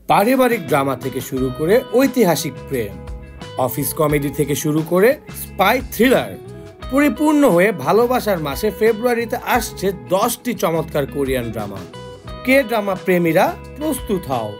পারিবারিক ড্রামা থেকে শুরু করে ঐতিহাসিক প্রেম, অফিস কমেডি থেকে শুরু করে স্পাই থ্রিলার, পরিপূর্ণ হয়ে ভালোবাসার মাসে ফেব্রুয়ারিতে আসছে 10টি চমৎকার কোরিয়ান ড্রামা। কে ড্রামা প্রেমীরা প্রস্তুত হও,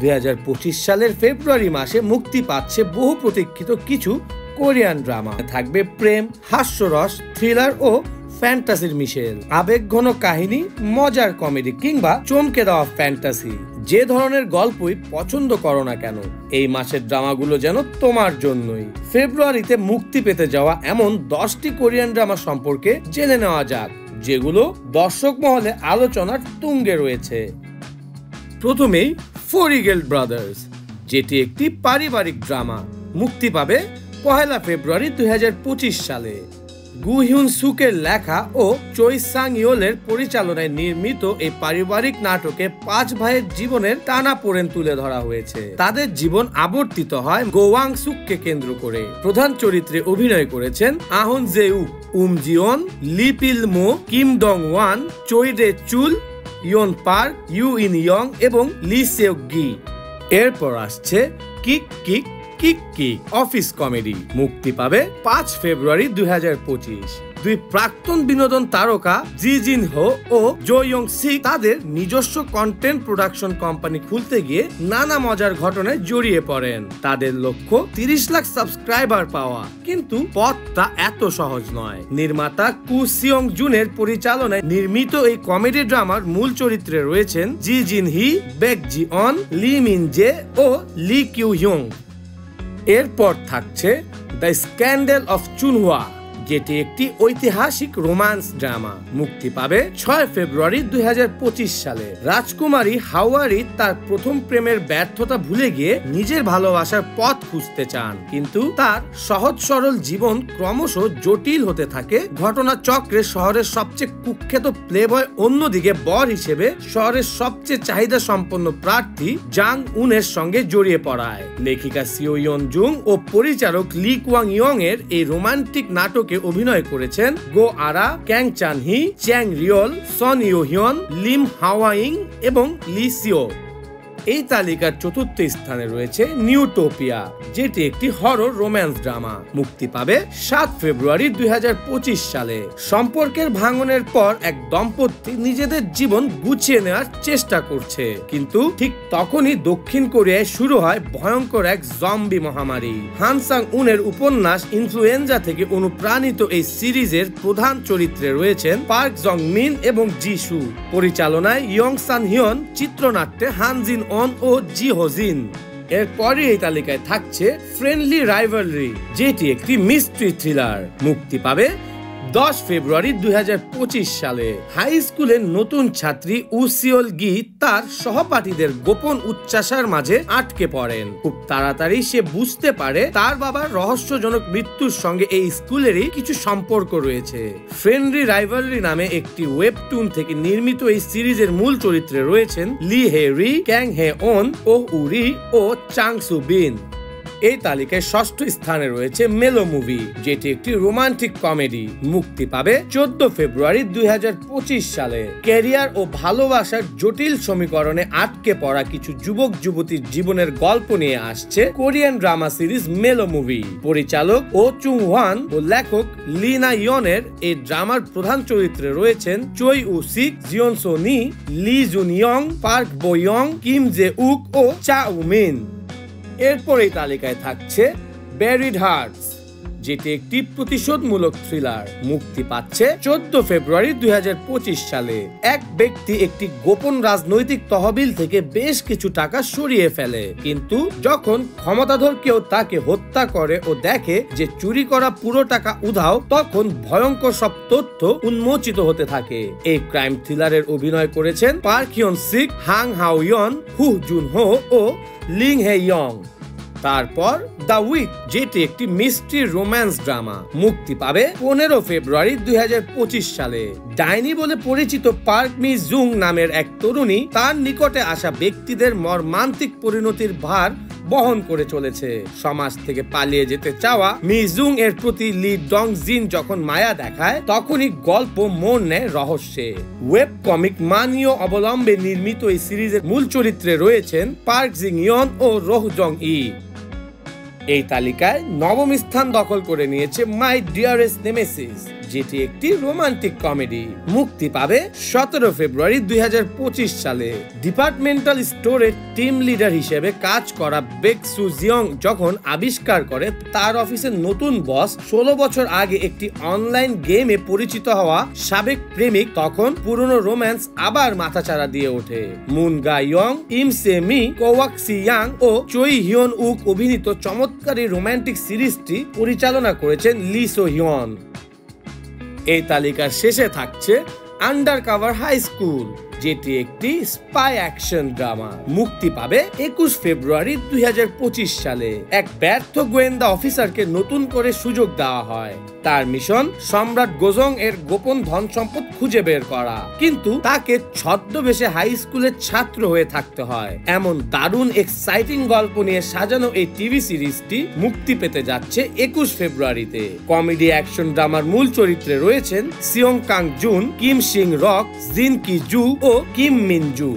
2025 সালের ফেব্রুয়ারি মাসে মুক্তি পাচ্ছে বহু প্রতীক্ষিত কিছু কোরিয়ান ড্রামা। থাকবে প্রেম, হাস্যরস, থ্রিলার ও ফ্যান্টাসির মিশেল, আবেগঘন কাহিনী, মজার কমেডি কিংবা চমকে দেওয়া ফ্যান্টাসি। যে ধরনের গল্পই পছন্দ করো না কেন, এই মাসের ড্রামাগুলো যেন তোমার জন্যই। ফেব্রুয়ারিতে মুক্তি পেতে যাওয়া এমন 10টি কোরিয়ান ড্রামা সম্পর্কে জেনে নেওয়া যাক, যেগুলো দর্শক মহলে আলোচনার তুঙ্গে রয়েছে। প্রথমেই ফরিগেল ব্রাদার্স, যেটি একটি পারিবারিক ড্রামা। মুক্তি পাবে 1 ফেব্রুয়ারি 2025 সালে। গু হিউন সুকের লেখা ও চoi sang-yeolর পরিচালনায় নির্মিত এই পারিবারিক নাটকে 5 ভাইয়ের জীবনের টানাপোড়েন তুলে ধরা হয়েছে। তাদের জীবন আবর্তিত হয় গো ওয়াং সুককে কেন্দ্র করে। প্রধান চরিত্রে অভিনয় করেছেন আহন জে-উক, জি-ওন, লি পিল-মো, কিম ডং-ওয়ান, চoi রে-চুল, ইয়ন পার্ক, ইউ ইন-ইয়ং এবং লি সেওক-গি। এরপর আসছে kick kick kick kick, office comedy. মুক্তি পাবে 5 ফেব্রুয়ারি 2025। দুই প্রাক্তন বিনোদন তারকা জি জিন হো ও জো ইয়ং সিক তাদের নিজস্ব কন্টেন্ট প্রোডাকশন কোম্পানি খুলতে গিয়ে নানা মজার ঘটনায় জড়িয়ে পড়েন। তাদের লক্ষ্য 30 লাখ সাবস্ক্রাইবার পাওয়া, কিন্তু পথটা এত সহজ নয়। নির্মাতা কু সিয়ং জুনের পরিচালনায় নির্মিত এই কমেডি ড্রামার মূল চরিত্রে রয়েছেন Ji Jin Hee, Baek Ji Won, Lee Min Jae ও লি কিউ হিয়ং। এরপর থাকছে দ্য স্ক্যান্ডেল অফ চুনহুয়া, যেটি একটি ঐতিহাসিক রোমান্স ড্রামা। মুক্তি পাবে 6 ফেব্রুয়ারি 2025 সালে। রাজকুমারী হাওয়ারি তার প্রথম প্রেমের ব্যর্থতা ভুলে গিয়ে নিজের ভালোবাসার পথ খুঁজতে চান, কিন্তু তার সহজ সরল জীবন ক্রমশ জটিল হতে থাকে। ঘটনা চক্রে শহরের সবচেয়ে কুখ্যাত প্লেবয় অন্যদিকে বর হিসেবে শহরের সবচেয়ে চাহিদা সম্পন্ন প্রার্থী জাং উনের সঙ্গে জড়িয়ে পড়ায়। লেখিকা সিও ইয়ন জুং ও পরিচালক লি কোয়াং ইয়ং এর এই রোমান্টিক নাটকে অভিনয় করেছেন গো আরা, ক্যাং চান হি, চ্যাং রিওল, সন ইউ হিয়ন, লিম হাওয়াইং এবং লি সিও। এই তালিকার চতুর্থ স্থানে রয়েছে নিউটোপিয়া, যেটি একটি হরর রোম্যান্স ড্রামা। মুক্তি পাবে 7 ফেব্রুয়ারি 2025 সালে। সম্পর্কের ভাঙনের পর এক দম্পতি নিজেদের জীবন গুছিয়ে নেওয়ার চেষ্টা করছে, কিন্তু ঠিক তখনই দক্ষিণ কোরিয়ায় শুরু হয় ভয়ঙ্কর এক জম্বি মহামারী। হান সাং উনের উপন্যাস ইনফ্লুয়েঞ্জা থেকে অনুপ্রাণিত এই সিরিজের প্রধান চরিত্রে রয়েছেন পার্ক জং মিন এবং জি সু। পরিচালনায় ইয়ং সান হিয়ন, চিত্রনাট্যে হান জিন অন ও জি হোজিন। এরপরে এই তালিকায় থাকছে ফ্রেন্ডলি রাইভালরি, যেটি একটি মিস্ট্রি থ্রিলার। মুক্তি পাবে 10 ফেব্রুয়ারি 2025 সালে। হাই স্কুলের নতুন ছাত্রী উসিওল গি তার সহপাঠীদের গোপন উচ্চাসার মাঝে আটকে পড়েন। খুব তাড়াতাড়ি সে বুঝতে পারে তার বাবার রহস্যজনক মৃত্যুর সঙ্গে এই স্কুলেরই কিছু সম্পর্ক রয়েছে। ফ্রেন্ডলি রাইভালরি নামে একটি ওয়েবটুন থেকে নির্মিত এই সিরিজের মূল চরিত্রে রয়েছেন লি হে রি, ক্যাং হে ওন, ও উরি ও চাং সু বিন। এই তালিকায় 6ষ্ঠ স্থানে রয়েছে মেলো মুভি, যেটি একটি রোমান্টিক কমেডি। মুক্তি পাবে 14 ফেব্রুয়ারি 2025 সালে। ক্যারিয়ার ও ভালোবাসার জটিল সমীকরণে আটকে পড়া কিছু যুবক যুবতীর জীবনের গল্প নিয়ে আসছে কোরিয়ান ড্রামা সিরিজ মেলো মুভি। পরিচালক ও চুং হোয়ান ও লেখক লি না ইয়নের এই ড্রামার প্রধান চরিত্রে রয়েছেন চoi উ-সিক, জিওন সো-নি, লি জুন-ইয়ং, পার্ক বো-ইয়ং, কিম জে-উক ও চা উ-মিন। এরপর এই তালিকায় থাকছে ব্যারিড হার্টস, যেটি একটি প্রতিশোধমূলক থ্রিলার। মুক্তি পাচ্ছে 14 ফেব্রুয়ারি 2025 সালে। এক ব্যক্তি একটি গোপন রাজনৈতিক তহবিল থেকে বেশ কিছু টাকা সরিয়ে ফেলে, কিন্তু যখন ক্ষমতাধর কেউ তাকে হত্যা করে ও দেখে যে চুরি করা পুরো টাকা উধাও, তখন ভয়ঙ্কর সব তথ্য উন্মোচিত হতে থাকে। এই ক্রাইম থ্রিলারের অভিনয় করেছেন পার্ক হিয়ন সিক, হাং হাও ইয়ন, হু জুন হো ও লিং হে ইয়ং। তারপর দ্য উইক, যেটি একটি মিস্ট্রি রোম্যান্স ড্রামা। মুক্তি পাবে 15 ফেব্রুয়ারি 2025 সালে। ডাইনি বলে পরিচিত পার্ক মি জুং নামের এক তরুণী তার নিকটে আসা ব্যক্তিদের মর্মান্তিক পরিণতির ভার বহন করে চলেছে। সমাজ থেকে পালিয়ে যেতে চাওয়া মি জুং এর প্রতি লি ডং জিন যখন মায়া দেখায়, তখনই গল্প মোড় নেয় রহস্যে। ওয়েব কমিক মানিও অবলম্বনে নির্মিত এই সিরিজের মূল চরিত্রে রয়েছেন পার্ক জিং ইয়ন ও রোহ জং ই। এই তালিকায় নবম স্থান দখল করে নিয়েছে মাই ডিয়ারেস্ট নেমেসিস, যেটি একটি রোমান্টিক কমেডি। মুক্তি পাবে 17 ফেব্রুয়ারি 2025 সালে। ডিপার্টমেন্টাল স্টোরের টিম লিডার হিসেবে কাজ করা বেক সু জিয়ং যখন আবিষ্কার করে তার অফিসের নতুন বস 16 বছর আগে একটি অনলাইন গেমে পরিচিত হওয়া সাবেক প্রেমিক, তখন পুরনো রোম্যান্স আবার মাথাচাড়া দিয়ে ওঠে। মুন গা ইয়ং, ইম সে মি, কোয়াক সি ইয়াং ও চই হিয়ন উক অভিনীত চমৎকার এই রোমান্টিক সিরিজটি পরিচালনা করেছেন লি সো হিয়ন। এই তালিকার শেষে থাকছে আন্ডারকভার হাই স্কুল, যেটি একটি স্পাই অ্যাকশন ড্রামা। মুক্তি পাবে 21 ফেব্রুয়ারি 2025 সালে। এক ব্যর্থ গোয়েন্দা অফিসারকে নতুন করে সুযোগ দেওয়া হয়। তার মিশন সম্রাট গোজং এর গোপন ধন সম্পদ খুঁজে বের করা, কিন্তু তাকে ছদ্মবেশে হাই স্কুলের ছাত্র হয়ে থাকতে হয়। এমন দারুণ এক্সাইটিং গল্প নিয়ে সাজানো এই টিভি সিরিজটি মুক্তি পেতে যাচ্ছে 21 ফেব্রুয়ারিতে। কমেডি অ্যাকশন ড্রামার মূল চরিত্রে রয়েছেন সিয়ং Kang June, Kim Singh rock, জিন কি জু ও কিম মিন জু।